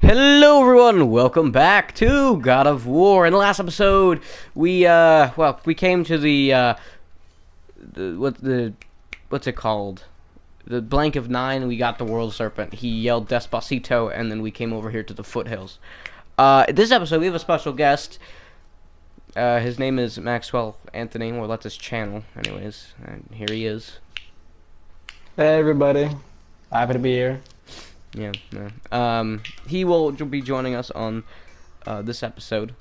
Hello everyone, welcome back to God of War. In the last episode, we came to what's it called? The Blank of Nine. We got the World Serpent. He yelled Despacito, and then we came over here to the foothills. This episode, we have a special guest. His name is Maxwell Anthony, or that's his channel, anyways. And here he is. Hey everybody, happy to be here. Yeah. He will be joining us on this episode.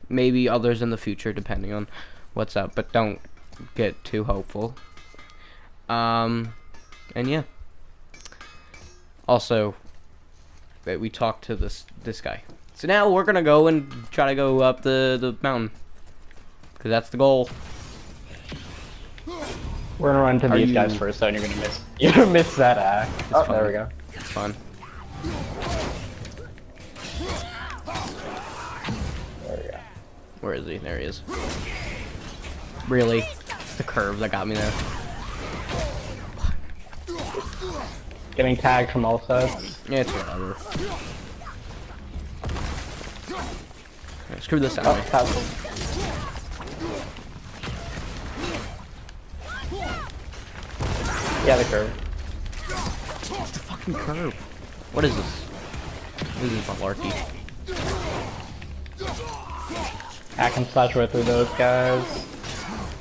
Maybe others in the future, depending on what's up. But don't get too hopeful. And yeah. Also, we talked to this guy. So now we're gonna go and try to go up the mountain, because that's the goal. We're gonna run to these guys first, though, and you're gonna miss that act. Oh, fine. There we go. It's fun. There we go. Where is he? There he is. Really? It's the curve that got me there. Getting tagged from all sides. Yeah, it's whatever. Yeah, screw this Oh, enemy. tackle. Yeah, the curve. It's the fucking curve. What is this? This is malarkey. Hack and slash right through those guys.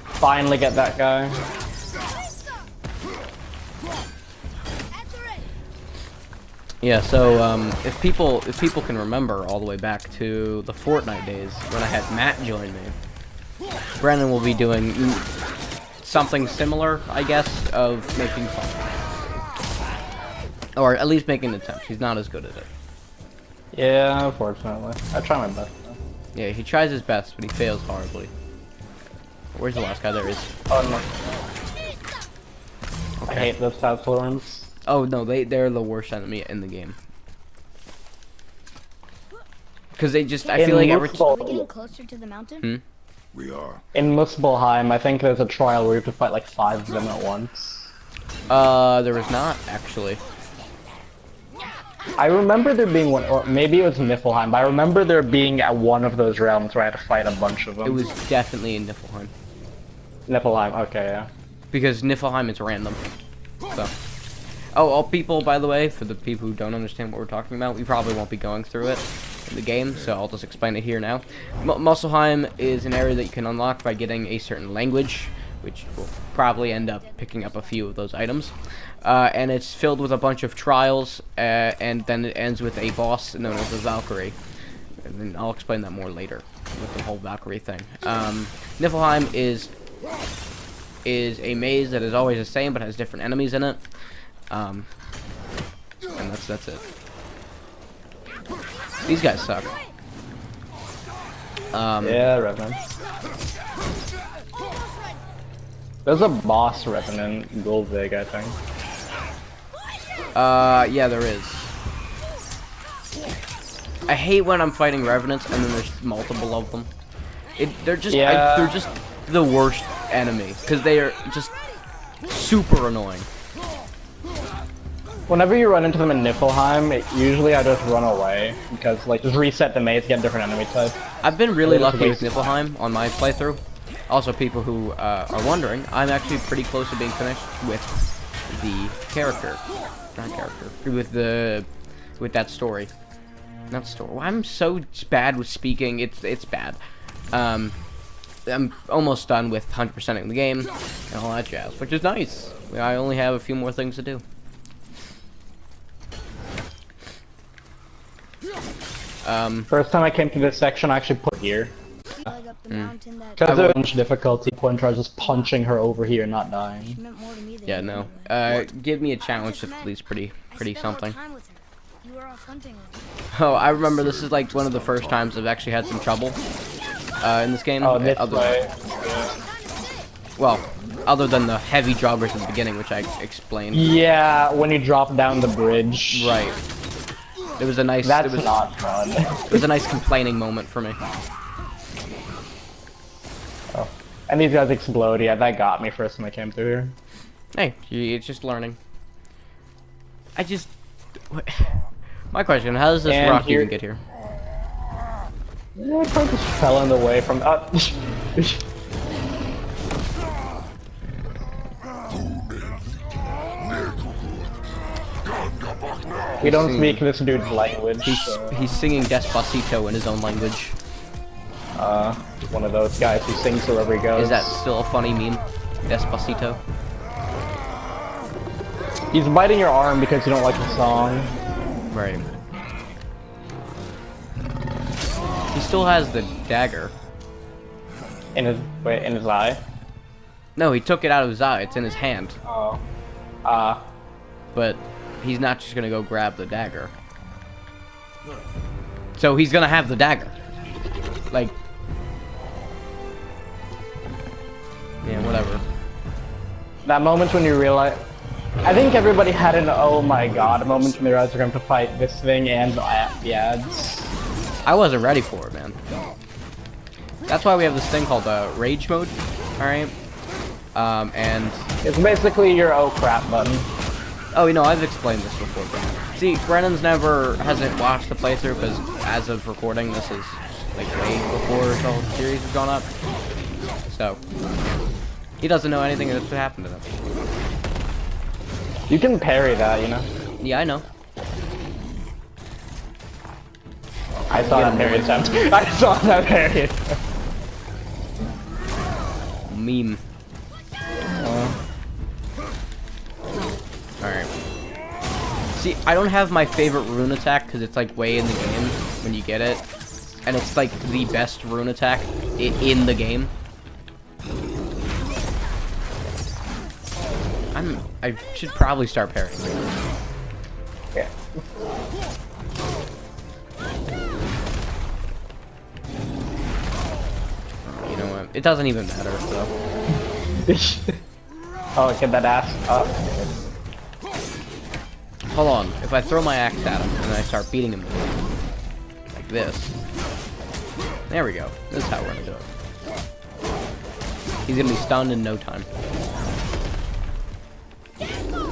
Finally get that guy. Yeah, so if people can remember all the way back to the Fortnite days when I had Matt join me, Brandon will be doing something similar, I guess, of making fun. Or at least making an attempt. He's not as good at it. Yeah, unfortunately. I try my best, though. Yeah, he tries his best, but he fails horribly. Where's the last guy? There he is. Oh no. Okay. I hate those types of ones. Oh no, they're the worst enemy in the game. Because they just, I feel like every Are we getting closer to the mountain? We are. In Muspelheim, I think there's a trial where you have to fight like 5 of them at once. There was not, actually. I remember there being one, or maybe it was Niflheim, but I remember there being at one of those realms where I had to fight a bunch of them. It was definitely in Niflheim. Niflheim, okay, yeah. Because Niflheim is random. So. Oh, people, by the way, for the people who don't understand what we're talking about, we probably won't be going through it in the game, so I'll just explain it here now. Muspelheim is an area that you can unlock by getting a certain language, which will probably end up picking up a few of those items. And it's filled with a bunch of trials, and then it ends with a boss known as the Valkyrie. And then I'll explain that more later with the whole Valkyrie thing. Niflheim is a maze that is always the same but has different enemies in it. And that's it. These guys suck. Yeah, Revenant. There's a boss Revenant, Gulvig, I think. Yeah, there is. I hate when I'm fighting Revenants and then there's multiple of them. They're just the worst enemy because they are just super annoying. Whenever you run into them in Niflheim, usually I just run away because like just reset the maze, get a different enemy type. I've been really Just lucky with waste Niflheim on my playthrough. Also, people who are wondering, I'm actually pretty close to being finished with the with that story. Not story. Well, I'm so bad with speaking. It's bad. I'm almost done with 100%ing the game and all that jazz, which is nice. I only have a few more things to do. First time I came to this section, I actually put here. Like up the mountain that Because of a difficulty point, I was just punching her over here, not dying. meant more to me than Yeah, you no. did. Give me a challenge at least pretty I spent more something. time with her. You were off hunting her. Oh, I remember this is like one of the first times I've actually had some trouble in this game. Oh, this other, way. well, other than the heavy joggers in the beginning, which I explained. Yeah, when you drop down the bridge. Right. It was a nice. That's it was, not fun. It was a nice complaining moment for me. Oh. And these guys explode. Yeah, that got me first when I came through here. Hey, it's just learning. I just... My question: how does this And rock here- even get here? Yeah, it probably just fell in the way from. We don't speak this dude's language. He's singing Despacito in his own language. One of those guys who sings wherever he goes. Is that still a funny meme? Despacito. He's biting your arm because you don't like the song. Right. He still has the dagger. In his eye. No, he took it out of his eye. It's in his hand. Oh. But he's not just gonna go grab the dagger. So he's gonna have the dagger. Like, yeah, whatever. That moment when you realize. I think everybody had an oh my god moment when they realized they're going to fight this thing and the ads. I wasn't ready for it, man. That's why we have this thing called Rage Mode. Alright? And... It's basically your oh crap button. Oh, you know, I've explained this before, Brennan. See, Brennan's hasn't watched the playthrough, because as of recording, this is, like, way before the whole series has gone up. So, he doesn't know anything that's happened to them. You can parry that, you know? Yeah, I know. I saw that parry attempt. I saw that parry attempt. Meme. Alright. See, I don't have my favorite rune attack because it's like way in the game when you get it. And it's like the best rune attack in the game. I should probably start parrying. Yeah. You know what? It doesn't even matter, so. Oh, get that ass up. Hold on. If I throw my axe at him and I start beating him like this. There we go. This is how we're gonna do it. He's gonna be stunned in no time.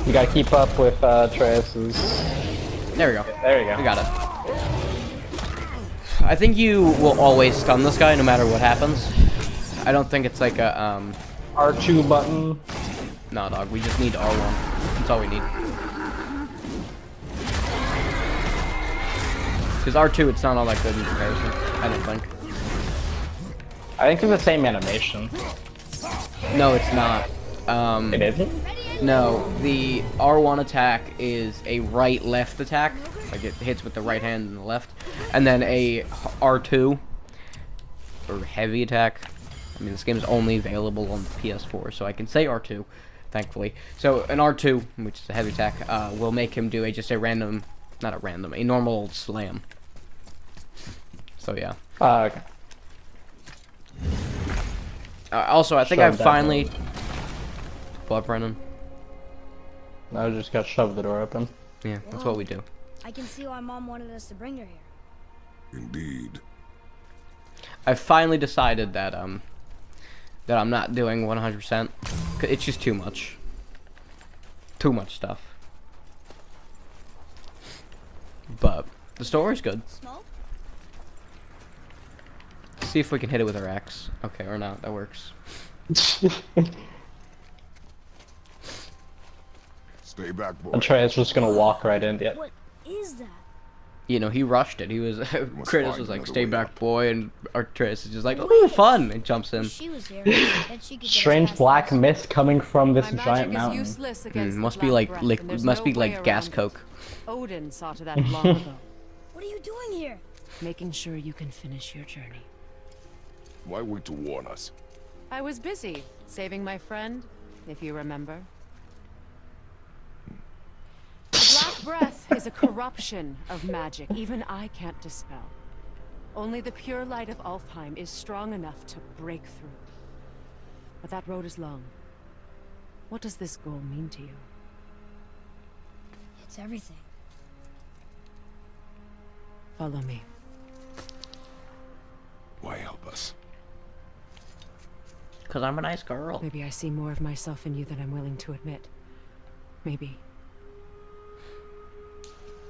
You gotta keep up with Travis's. There we go. There you go. We got it. I think you will always stun this guy no matter what happens. I don't think it's like a, R2 button. Nah, dog. We just need R1. That's all we need. Because R2, it's not all that good in comparison. I don't think. I think it's the same animation. No, it's not. It isn't? No, the R1 attack is a right-left attack. Like, it hits with the right hand and the left. And then a R2, or heavy attack. I mean, this game is only available on the PS4, so I can say R2, thankfully. So, an R2, which is a heavy attack, will make him do a normal slam. So, yeah. Okay. Also, I think Shove I've that finally... door. What, Brennan? I just got shoved the door open. Yeah, that's what we do. I can see why Mom wanted us to bring her here. Indeed. I finally decided that that I'm not doing 100%. It's just too much. Too much stuff. But the story's good. Smoke? See if we can hit it with our axe. Okay, or not. That works. Stay back, boy. And Trey's just gonna walk right in. Yeah. What is that? You know, he rushed it. He was Kratos was like, another "Stay way back, up." boy," and Arcturus is just like, "Oh, fun!" and jumps in. If she was here, then she could get us Strange past black this. mist coming from this My giant magic is mountain. useless against the Must be black like breath, and there's must no be way like gas around it. coke. Odin saw to that long ago, What are you doing here? making sure you can finish your journey. Why wait to warn us? I was busy saving my friend, if you remember. The black breath is a corruption of magic even I can't dispel. Only the pure light of Alfheim is strong enough to break through. But that road is long. What does this goal mean to you? It's everything. Follow me. Why help us? Cause I'm a nice girl. Maybe I see more of myself in you than I'm willing to admit. Maybe.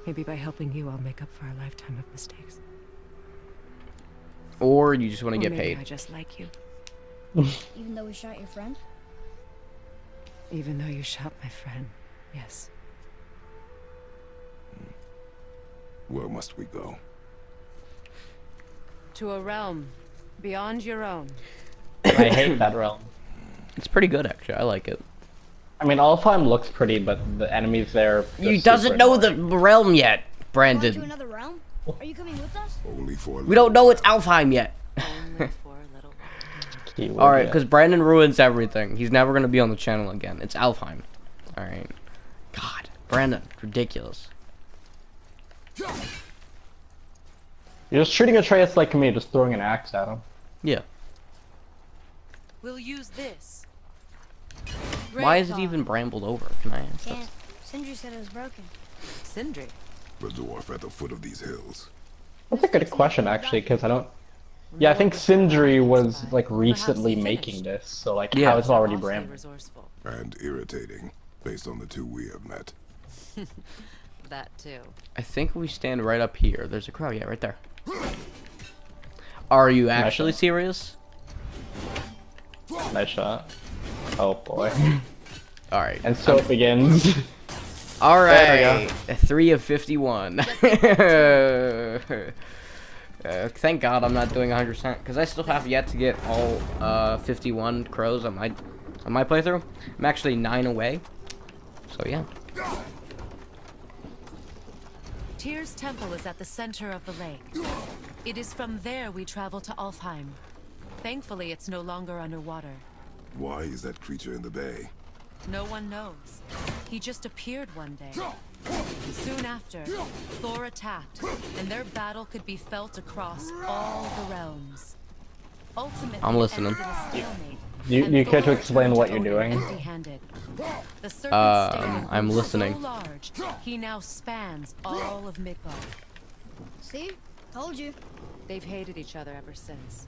Maybe by helping you, I'll make up for a lifetime of mistakes. Or you just want to Or get maybe paid. I just like you, Even though we shot your friend? even though you shot my friend. Yes. Where must we go? To a realm beyond your own. I hate that realm. It's pretty good, actually. I like it. I mean, Alfheim looks pretty, but the enemies there. You just doesn't super know the annoying. realm yet, Going to Brandon. another realm? Are you coming with us? Only for a We don't know it's Alfheim yet. Only for a little while. He would, Alright, yeah. because Brandon ruins everything. He's never going to be on the channel again. It's Alfheim. Alright. God. Brandon. Ridiculous. You're just treating Atreus like me, just throwing an axe at him. Yeah. We'll use this. Why is it Wraithbone. even brambled over? Can I ask? Can't. Sindri said it was broken. Sindri? the dwarf at the foot of these hills. That's a good question, actually, because I don't. Yeah, I think Sindri was like recently making this, so like Yeah. how it's already Awfully brambled. resourceful. And irritating, based on the two we have met. That too. I think we stand right up here. There's a crow. Yeah, right there. Are you actually shot. serious? Nice shot. Oh boy. Alright. And so it begins. Alright. 3 of 51. Thank God I'm not doing 100% because I still have yet to get all 51 crows on my playthrough. I'm actually 9 away. So yeah. Tyr's temple is at the center of the lake. It is from there we travel to Alfheim. Thankfully, it's no longer underwater. Why is that creature in the bay? No one knows. He just appeared one day. Soon after, Thor attacked, and their battle could be felt across all the realms. Ultimately, I'm listening. it ended in a stalemate, You and care to Thor explain returned what to you're Odin doing? empty-handed. The serpent's stadium I'm grew listening. So large, he now spans all of Midgard. See? Told you. They've hated each other ever since.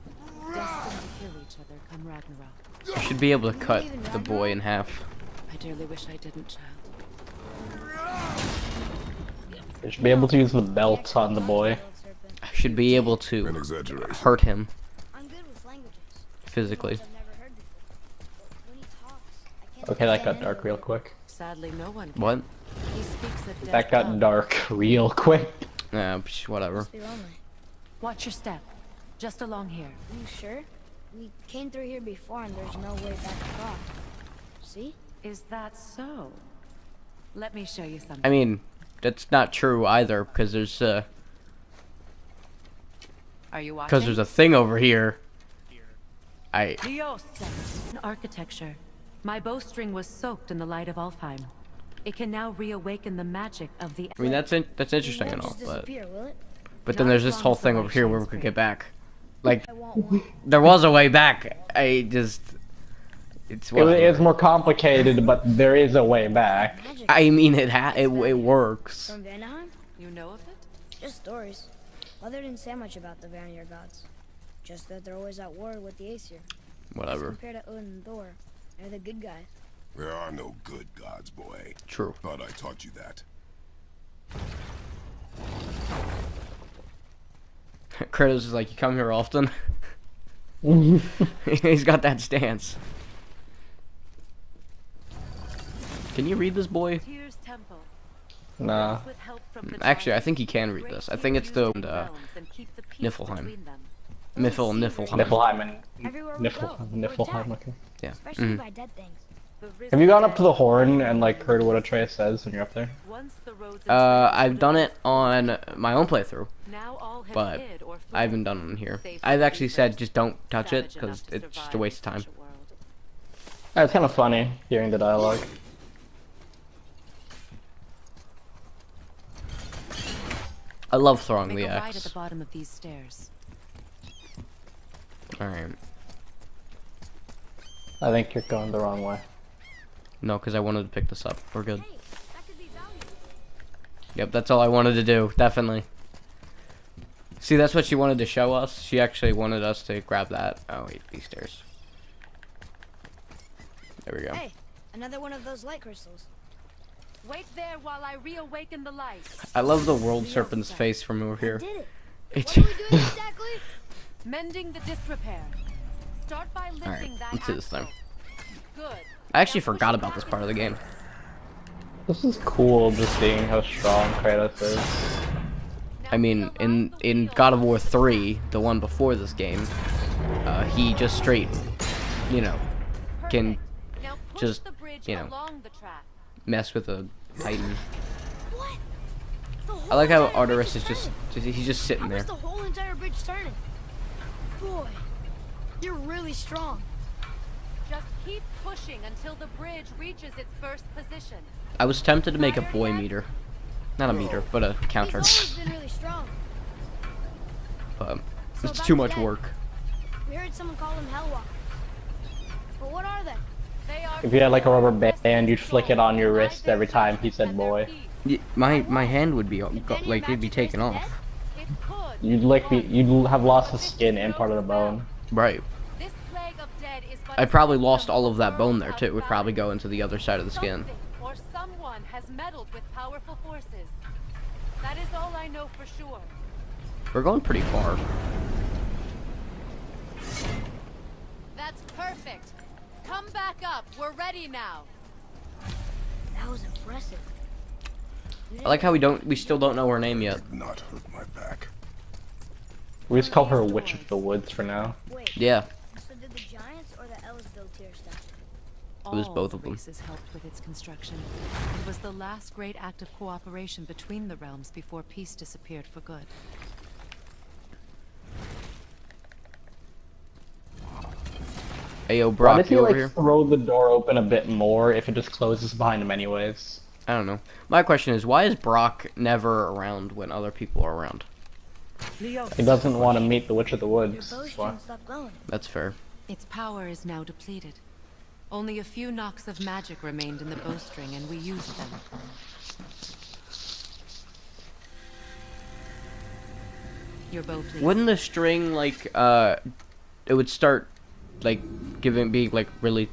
Destined to kill each other come Ragnarok. You should be able to cut the boy in half. I dearly wish I didn't, child. You should be able to use the belt on the boy. Old serpent. I should be able An to exaggeration. hurt him I'm good with languages. physically. I've never heard before. But when he talks, I can't Okay, that got understand dark any real of it. quick. Sadly, no one can. What? He speaks a That got dark real quick. Whatever. Must be lonely. Watch your step. Just along here. Are you sure? We came through here before and there's no way back across. See? Is that so? Let me show you something. I mean, that's not true either because there's Are you watching? a thing over here. Dios. In architecture, my bowstring was soaked in the light of Alfheim. It can now reawaken the magic of the. I mean that's interesting It and won't all, just but disappear, will it? then Not there's as this long whole as the thing light over here where we shines could through. get back. Like I want one. there was a way back. It's It whatever. is more complicated, but there is a way back. Magic. I mean it works. From Vanaheim? You know of it? Just stories. Mother didn't say much about the Vanir gods. Just that they're always at war with the Aesir. Whatever. Compared to Odin and Thor, they're the good guys. There are no good gods, boy. True. Thought I taught you that. Kratos is like, you come here often. He's got that stance. Can you read this boy? Tyr's temple. Nah. With help from the Actually, I giants, think he can read great this. I think it's Tyr the used realms and keep the peace Niflheim. between them. Niflheim. Niflheim and Everywhere we go, we're Niflheim. attacked. Okay. Yeah. Especially by dead things. The Have you gone up risen to the dead horn will and like heard what Atreus says when you're up there? Once the roads and trails I've would done have it on my own playthrough, now all have but hid or I haven't fled. done it on here. Safe I've for actually said beavers, just don't touch it savage because enough to it's just a survive waste of in time. such a world. It's kind of funny hearing the dialogue. I love throwing Make the a right at the axe. bottom of these stairs. Alright. I think you're going the wrong way. No, because I wanted to pick this up. We're good. Hey, that could be valuable. Yep, that's all I wanted to do. Definitely. See, that's what she wanted to show us. She actually wanted us to grab that. Oh, wait, these stairs. There we go. Hey, another one of those light crystals. Wait there while I reawaken the light. I love the world serpent's face from over here. Did it. It's What are we doing exactly? Mending the disrepair. Start by lifting Alright, that let's do this axle. thing. Good. I actually Now push forgot it about this back part of the game. This is cool, just seeing how strong Kratos is. I mean, in God of War 3, the one before this game, he just straight, you know, can Now push just, the bridge you know, along the track. mess with a Titan. What? The I whole like how entire bridge Arteris is turning. he's just sitting How there. is the whole entire bridge turning? Boy, you're really strong. Just keep pushing until the bridge reaches its first position. I was tempted to make a boy meter. Not a meter, but a counter. He's always been really strong. But So it's about too the much dead. work. We heard someone call them Hellwalkers. But what are they? They are If you had like a rubber band, you'd flick it on your wrist every time he said boy. My hand would be Then your like it'd be magic taken makes off. them It could. You'd have lost the skin and part of the bone. Right. This plague of dead is but I a probably symptom lost all of that bone world there too. It would outside. probably go into the other side of the skin. Something or someone has meddled with powerful forces. That is all I know for sure. We're going pretty far. That's perfect. Come back up. We're ready now. That was impressive. I like how we still don't know her name yet. Did not hurt my back. We just call her a Witch of the Woods for now. Wait, Yeah. so did the Giants or the Elves build Tyr statue? It was All both of them. races helped with its construction. It was the last great act of cooperation between the realms before peace disappeared for good. Ayo, Why Brock, does he you over like here? throw the door open a bit more if it just closes behind him anyways? I don't know. My question is, why is Brock never around when other people are around? He doesn't want to meet the Witch of the Your Woods. bowstring stopped glowing. That's fair. Its power is now depleted. Only a few knocks of magic remained in the bowstring, and we used them. Your bow, please. Wouldn't the string like it would start like being like really,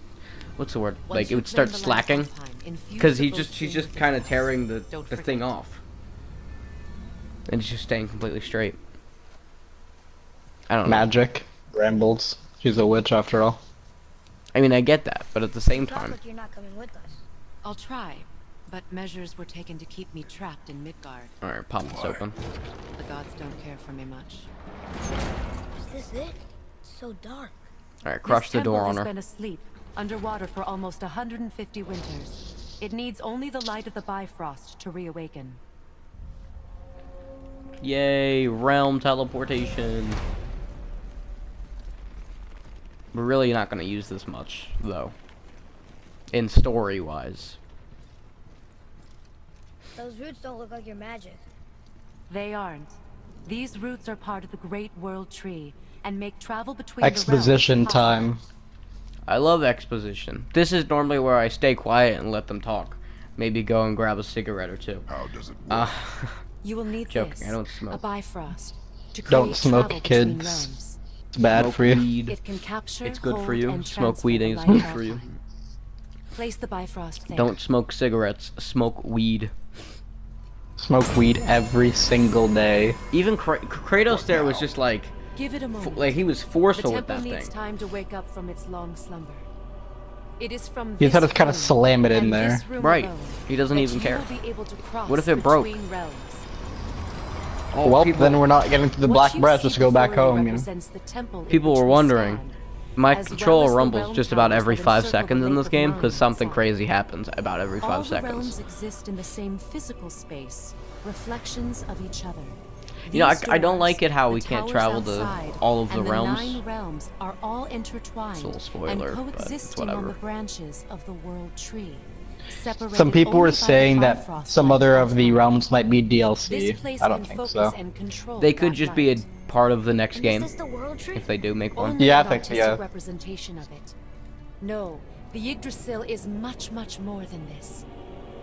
what's the word? Once Like it you would start claim the slacking last time, infuse because the she's bowstring just with kind of its tearing the Don't the thing forget. off, and it's just staying completely straight. I don't know. Magic. Brambles. She's a witch after all. I mean, I get that, but at the same Not time, like you're not coming with us. I'll try, but measures were taken to keep me trapped in Midgard. all right, pop this open. The gods don't care for me much. Is this it? It's so dark. All right, crush This the door temple on has her. been asleep, underwater for almost 150 winters. It needs only the light of the Bifrost to reawaken. Yay, realm teleportation. We're really not gonna use this much though, in story-wise. Those roots don't look like your magic. They aren't. These roots are part of the Great World Tree and make travel between Exposition the realms time. I love exposition. This is normally where I stay quiet and let them talk. Maybe go and grab a cigarette or two. How does it work? Uh, You will need Joking, this, I don't smoke. a Bifrost, to Don't create smoke, travel between kids. realms. It's bad smoke for you. weed. It can capture, It's good for hold, you. and Smoke weed transfer is the light good of for you. Alfheim. Place the Bifrost there. Don't smoke cigarettes. Smoke weed. Smoke weed every single day. Even Kratos there was just like, Give it a moment. like he was the forceful with temple that needs thing. time to wake up from its long slumber. It is from You this had to kinda room, slam it in and there. this room Right. alone, He doesn't that even you care. will be able to cross What if it broke? between realms. Oh, Well, people, then we're not getting to the What Black you Breath. see Just go back before you home, you know. represents the temple in people which were we wondering. stand, My as well controller as the rumbles realm just about towers every that 5 encircle seconds the in Lake this of game Mine because something inside. crazy happens about every 5 All the seconds. realms exist in the same physical space, reflections of each other. You know, These I don't doors, like it how the we can't towers travel to outside, all of the and the realms. 9 realms are all intertwined It's a little spoiler, and but it's coexisting on whatever. the branches of the world tree. Separated Some people only were by the saying that Bifrost some light other of the Alfheim. realms might be This DLC. place I can don't think focus so. and control They could that just be a light. part of the next And game is this the world tree? if they do make one. Only Yeah, I an think- artistic yeah. representation of it. No, the Yggdrasil is much, much more than this.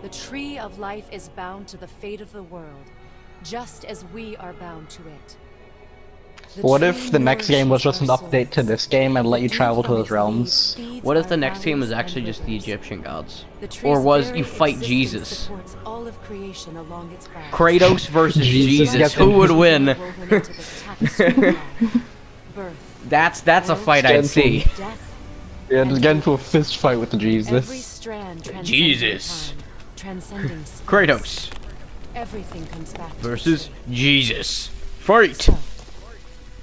The Tree of Life is bound to the fate of the world, just as we are bound to it. What if the next game was just an update to this game and let you travel to those realms? What if the next team was actually just the Egyptian gods? Or was you fight Jesus? Kratos versus Jesus. Jesus. Who would win? That's a fight I'd see. Yeah, just get into a fist fight with Jesus. Jesus. Kratos versus Jesus. Fight.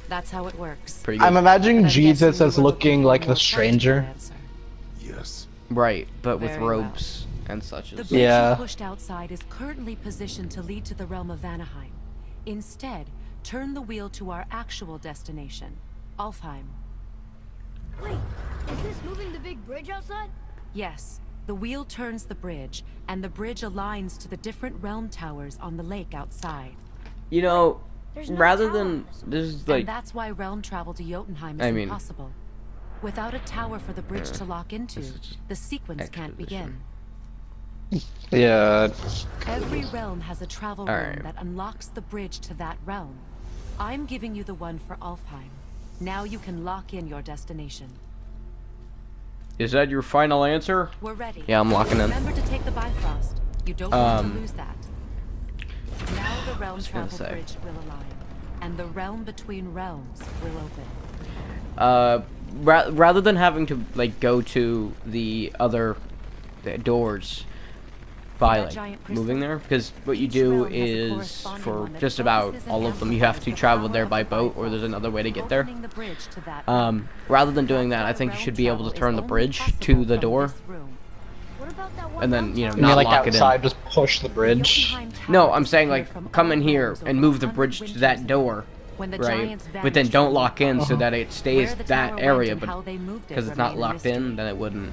That's how it works. Pretty good. I'm imagining Jesus as looking like the stranger. Yes. Right, but with Very well. robes and such The as. bridge Yeah. you pushed outside is currently positioned to lead to the realm of Vanaheim. Instead, turn the wheel to our actual destination, Alfheim. Wait, is this moving the big bridge outside? Yes, the wheel turns the bridge, and the bridge aligns to the different realm towers on the lake outside. You know, There's no rather tower. than this is And like that's why realm travel to Jotunheim is I mean- impossible. Without a tower for the bridge to lock into, this is just the sequence can't begin. Yeah. Every realm has a travel room Alright. that unlocks the bridge to that realm. I'm giving you the one for Alfheim. Now you can lock in your destination. is that your final answer? We're ready. Yeah, I'm locking in. Remember to take the Bifrost. You don't want to Um, lose that. Now the realm was gonna travel say. bridge will align, and the realm between realms will open. Rather than having to like go to the other doors by that like giant crystal? moving there, because what you Each do realm has a is corresponding for one that just about focuses and all of them you have to amplifies the travel power there of by the boat, or there's Bifrost, another way to get there. opening the bridge to that realm. Rather than doing That's that, I why think you realm should be able to travel turn is the only bridge possible to the from door, this room. What about that one and then you know You mean not like lock outside, it just push the bridge? Jotunheim No, Tower I'm saying disappeared from like come all in here realms and over move the 100 bridge to winters that ago, door, when the right? giants But then vanished don't from lock the in so earth. that it stays Where the that tower area, went and but how they moved it because it's not remain a locked in, mystery. then it wouldn't.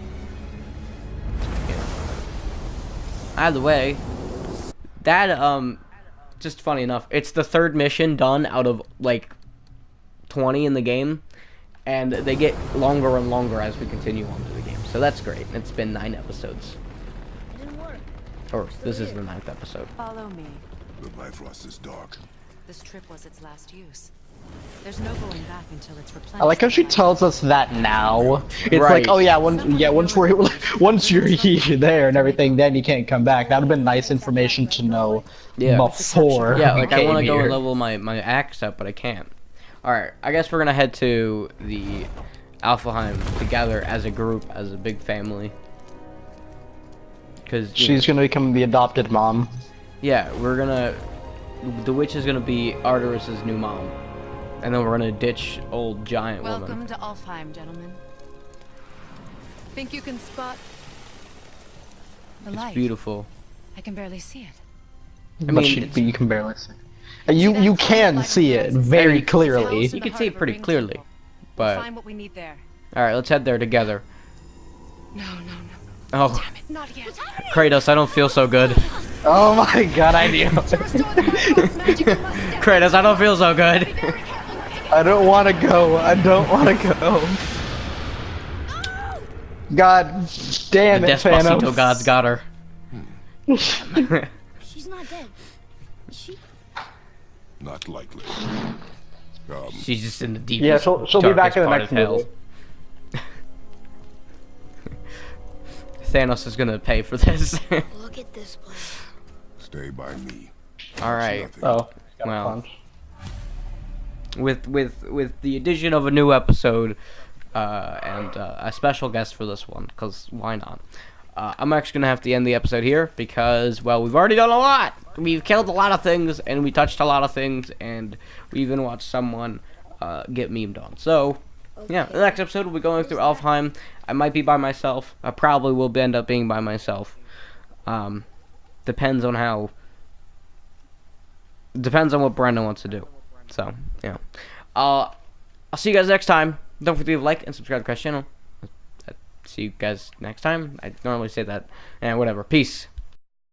Either way, that just funny enough, it's the third mission done out of like 20 in the game, and they get longer and longer as we continue on to the game. So that's great. It's been 9 episodes, It didn't work. or this is the 9th episode. Follow me. The Bifrost is dark. This trip was its last use. There's no going back until it's replenished. I like how she by tells us that now. It's Right. like, oh yeah, once you're here, there and everything, then you can't come back. That'd have been nice information to know Yeah. before. Yeah, we like I want to came go and here. level my axe up, but I can't. Alright, I guess we're gonna head to the Alfheim together as a group, as a big family. Cause She's gonna become the adopted mom. yeah, we're gonna. The witch is gonna be Arteris's new mom, and then we're gonna ditch old giant Welcome woman. to Alfheim, gentlemen. Think you can spot the It's light? beautiful. I can barely see it. But mean, she, it's- you can barely see. You can see it very clearly. You can see it pretty clearly, but Find what we need there. all right, let's head there together. No. Oh, Damn it, not yet. Kratos, I don't feel so good. Oh my god, I knew. Kratos, I don't feel so good. I don't want to go. I don't want to go. God damn The it, Despacito Thanos. gods got her. She's not dead. Is she? Not likely. She's just in the deep. Yeah, she'll be back in the next movie. Thanos is gonna pay for this. Look at this place. Stay by me. All right. Nothing. Oh, got Well. punched. With the addition of a new episode and a special guest for this one, because why not? I'm actually gonna have to end the episode here because, well, we've already done a lot. We've killed a lot of things and we touched a lot of things and we even watched someone get memed on. So yeah, the next episode we'll be going through Alfheim. I might be by myself. I probably will end up being by myself. Depends on what Brandon wants to do. So, yeah. I'll see you guys next time. Don't forget to leave a like and subscribe to Crash channel. See you guys next time. I normally say that. And whatever. Peace.